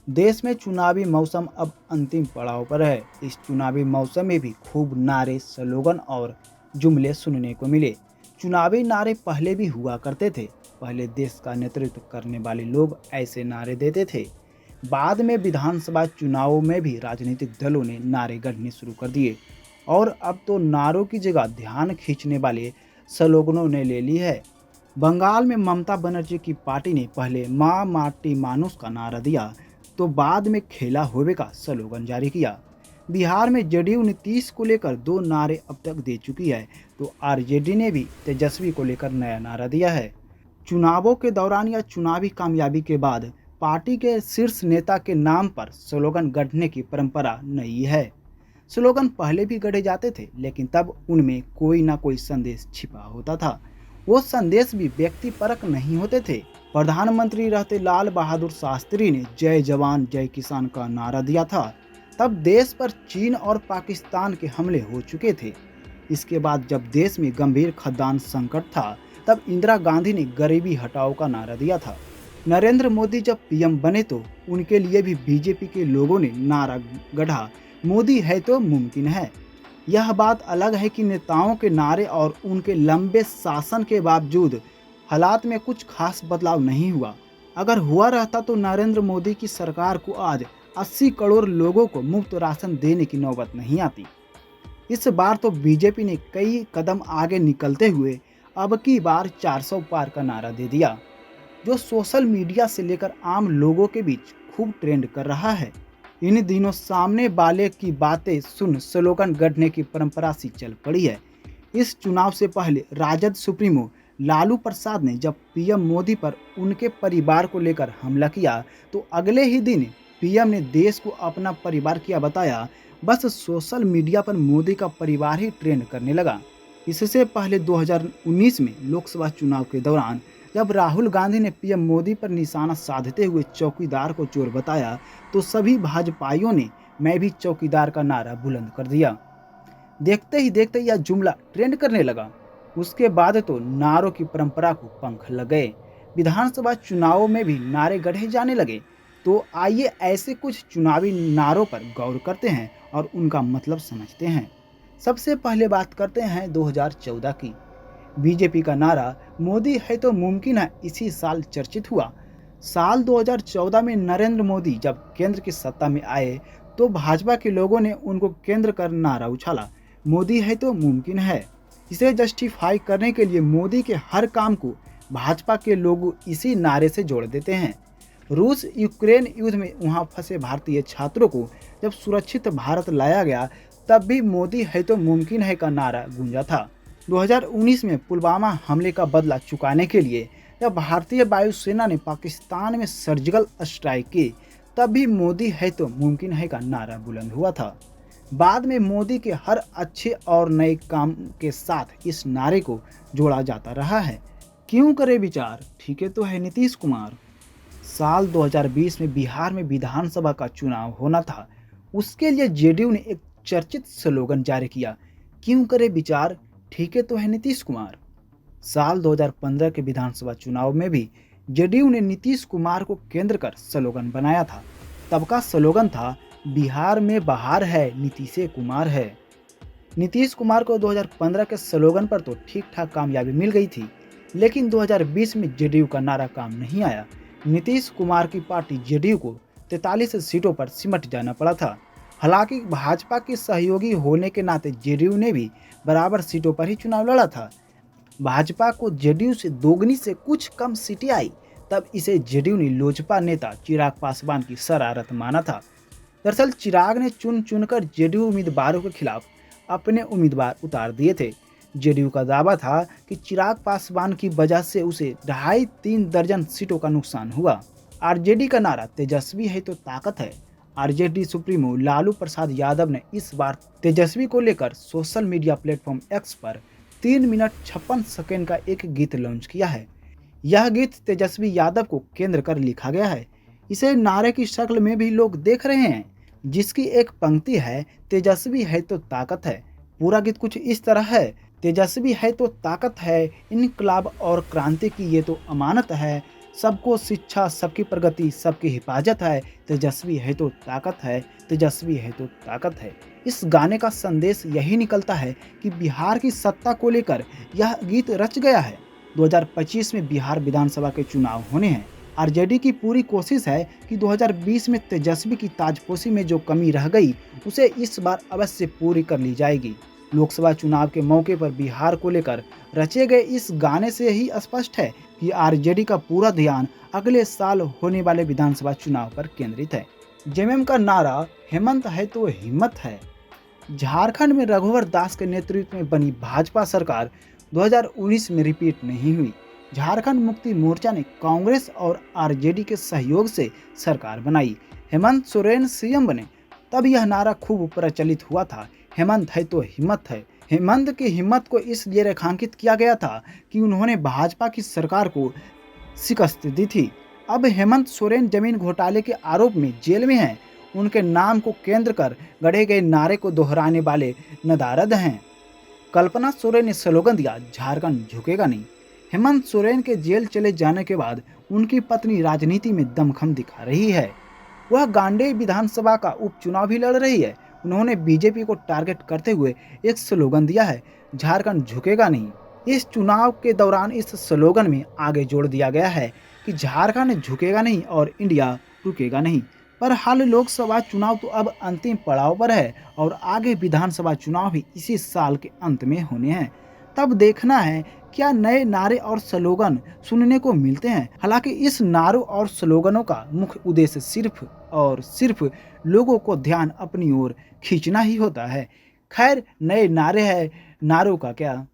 देश में चुनावी मौसम अब अंतिम पड़ाव पर है। इस चुनावी मौसम में भी खूब नारे, स्लोगन और जुमले सुनने को मिले। चुनावी नारे पहले भी हुआ करते थे। पहले देश का नेतृत्व करने वाले लोग ऐसे नारे देते थे। बाद में विधानसभा चुनावों में भी राजनीतिक दलों ने नारे गढ़ने शुरू कर दिए और अब तो नारों की जगह ध्यान खींचने वाले स्लोगनों ने ले ली है। बंगाल में ममता बनर्जी की पार्टी ने पहले माँ माटी मानुस का नारा दिया तो बाद में खेला होवे का स्लोगन जारी किया। बिहार में जेडीयू नीतीश को लेकर 2 नारे अब तक दे चुकी है तो आरजेडी ने भी तेजस्वी को लेकर नया नारा दिया है। चुनावों के दौरान या चुनावी कामयाबी के बाद पार्टी के शीर्ष नेता के नाम पर स्लोगन गढ़ने की परंपरा नई है। स्लोगन पहले भी गढ़े जाते थे लेकिन तब उनमें कोई ना कोई संदेश छिपा होता था। वो संदेश भी व्यक्तिपरक नहीं होते थे। प्रधानमंत्री रहते लाल बहादुर शास्त्री ने जय जवान जय किसान का नारा दिया था। तब देश पर चीन और पाकिस्तान के हमले हो चुके थे। इसके बाद जब देश में गंभीर खाद्यान्न संकट था तब इंदिरा गांधी ने गरीबी हटाओ का नारा दिया था। नरेंद्र मोदी जब पीएम बने तो उनके लिए भी बीजेपी के लोगों ने नारा गढ़ा, मोदी है तो मुमकिन है। यह बात अलग है कि नेताओं के नारे और उनके लंबे शासन के बावजूद हालात में कुछ खास बदलाव नहीं हुआ। अगर हुआ रहता तो नरेंद्र मोदी की सरकार को आज 80 करोड़ लोगों को मुफ्त राशन देने की नौबत नहीं आती। इस बार तो बीजेपी ने कई कदम आगे निकलते हुए अब की बार 400 पार का नारा दे दिया, जो सोशल मीडिया से लेकर आम लोगों के बीच खूब ट्रेंड कर रहा है। इन दिनों सामने वाले की बातें सुन स्लोगन गढ़ने की परंपरा सी चल पड़ी है। इस चुनाव से पहले राजद सुप्रीमो लालू प्रसाद ने जब पीएम मोदी पर उनके परिवार को लेकर हमला किया तो अगले ही दिन पीएम ने देश को अपना परिवार किया बताया। बस सोशल मीडिया पर मोदी का परिवार ही ट्रेंड करने लगा। इससे पहले 2019 में लोकसभा चुनाव के दौरान जब राहुल गांधी ने पीएम मोदी पर निशाना साधते हुए चौकीदार को चोर बताया तो सभी भाजपाइयों ने मैं भी चौकीदार का नारा बुलंद कर दिया। देखते ही देखते यह जुमला ट्रेंड करने लगा। उसके बाद तो नारों की परंपरा को पंख लग गए। विधानसभा चुनावों में भी नारे गढ़े जाने लगे। तो आइए ऐसे कुछ चुनावी नारों पर गौर करते हैं और उनका मतलब समझते हैं। सबसे पहले बात करते हैं 2014 की। बीजेपी का नारा मोदी है तो मुमकिन है इसी साल चर्चित हुआ। साल 2014 में नरेंद्र मोदी जब केंद्र की सत्ता में आए तो भाजपा के लोगों ने उनको केंद्र कर नारा उछाला, मोदी है तो मुमकिन है। इसे जस्टिफाई करने के लिए मोदी के हर काम को भाजपा के लोग इसी नारे से जोड़ देते हैं। रूस यूक्रेन युद्ध में वहां फंसे भारतीय छात्रों को जब सुरक्षित भारत लाया गया तब भी मोदी है तो मुमकिन है का नारा गूंजा था। 2019 में पुलवामा हमले का बदला चुकाने के लिए जब भारतीय वायुसेना ने पाकिस्तान में सर्जिकल स्ट्राइक की तब भी मोदी है तो मुमकिन है का नारा बुलंद हुआ था। बाद में मोदी के हर अच्छे और नए काम के साथ इस नारे को जोड़ा जाता रहा है। क्यों करे विचार, ठीक है तो है नीतीश कुमार। साल 2020 में बिहार में विधानसभा का चुनाव होना था। उसके लिए जेडीयू ने एक चर्चित स्लोगन जारी किया, क्यों करे विचार, ठीक है तो है नीतीश कुमार। साल 2015 के विधानसभा चुनाव में भी जेडीयू ने नीतीश कुमार को केंद्र कर स्लोगन बनाया था। तब का स्लोगन था, बिहार में बहार है नीतीश कुमार है। नीतीश कुमार को 2015 के स्लोगन पर तो ठीक ठाक कामयाबी मिल गई थी, लेकिन 2020 में जेडीयू का नारा काम नहीं आया। नीतीश कुमार की पार्टी जेडीयू को 43 सीटों पर सिमट जाना पड़ा था। हालांकि भाजपा की सहयोगी होने के नाते जेडीयू ने भी बराबर सीटों पर ही चुनाव लड़ा था। भाजपा को जेडीयू से दोगुनी से कुछ कम सीटें आई तब इसे जेडीयू ने लोजपा नेता चिराग पासवान की शरारत माना था। दरअसल चिराग ने चुन चुनकर जेडीयू उम्मीदवारों के खिलाफ अपने उम्मीदवार उतार दिए थे। जेडीयू का दावा था कि चिराग पासवान की वजह से उसे 2.5-3 दर्जन सीटों का नुकसान हुआ। आरजेडी का नारा तेजस्वी है तो ताकत है। आरजेडी सुप्रीमो लालू प्रसाद यादव ने इस बार तेजस्वी को लेकर सोशल मीडिया प्लेटफॉर्म एक्स पर 3 मिनट 56 सेकेंड का एक गीत लॉन्च किया है। यह गीत तेजस्वी यादव को केंद्र कर लिखा गया है। इसे नारे की शक्ल में भी लोग देख रहे हैं, जिसकी एक पंक्ति है, तेजस्वी है तो ताकत है। पूरा गीत कुछ इस तरह है, तेजस्वी है तो ताकत है, इनकलाब और क्रांति की ये तो अमानत है, सबको शिक्षा, सबकी प्रगति, सबकी हिफाजत है, तेजस्वी है तो ताकत है, तेजस्वी है तो ताकत है। इस गाने का संदेश यही निकलता है कि बिहार की सत्ता को लेकर यह गीत रच गया है। 2025 में बिहार विधानसभा के चुनाव होने हैं। आरजेडी की पूरी कोशिश है कि 2020 में तेजस्वी की ताजपोशी में जो कमी रह गई उसे इस बार अवश्य पूरी कर ली जाएगी। लोकसभा चुनाव के मौके पर बिहार को लेकर रचे गए इस गाने से ही स्पष्ट है कि आरजेडी का पूरा ध्यान अगले साल होने वाले विधानसभा चुनाव पर केंद्रित है। जेएमएम का नारा हेमंत है तो हिम्मत है। झारखंड में रघुवर दास के नेतृत्व में बनी भाजपा सरकार 2019 में रिपीट नहीं हुई। झारखंड मुक्ति मोर्चा ने कांग्रेस और आरजेडी के सहयोग से सरकार बनाई। हेमंत सोरेन सीएम बने, तब यह नारा खूब प्रचलित हुआ था, हेमंत है तो हिम्मत है। हेमंत की हिम्मत को इसलिए रेखांकित किया गया था कि उन्होंने भाजपा की सरकार को शिकस्त दी थी। अब हेमंत सोरेन जमीन घोटाले के आरोप में जेल में हैं। उनके नाम को केंद्र कर गढ़े गए नारे को दोहराने वाले नदारद हैं। कल्पना सोरेन ने स्लोगन दिया, झारखंड झुकेगा नहीं। हेमंत सोरेन के जेल चले जाने के बाद उनकी पत्नी राजनीति में दमखम दिखा रही है। वह गांडेय विधानसभा का उपचुनाव भी लड़ रही है। उन्होंने बीजेपी को टारगेट करते हुए एक स्लोगन दिया है, झारखंड झुकेगा नहीं। इस चुनाव के दौरान इस स्लोगन में आगे जोड़ दिया गया है कि झारखंड झुकेगा नहीं और इंडिया रुकेगा नहीं। पर हाल लोकसभा चुनाव तो अब अंतिम पड़ाव पर है और आगे विधानसभा चुनाव भी इसी साल के अंत में होने हैं। तब देखना है क्या नए नारे और स्लोगन सुनने को मिलते हैं। हालांकि इस नारों और स्लोगनों का मुख्य उद्देश्य सिर्फ और सिर्फ लोगों को ध्यान अपनी ओर खींचना ही होता है। खैर, नए नारे हैं, नारों का क्या।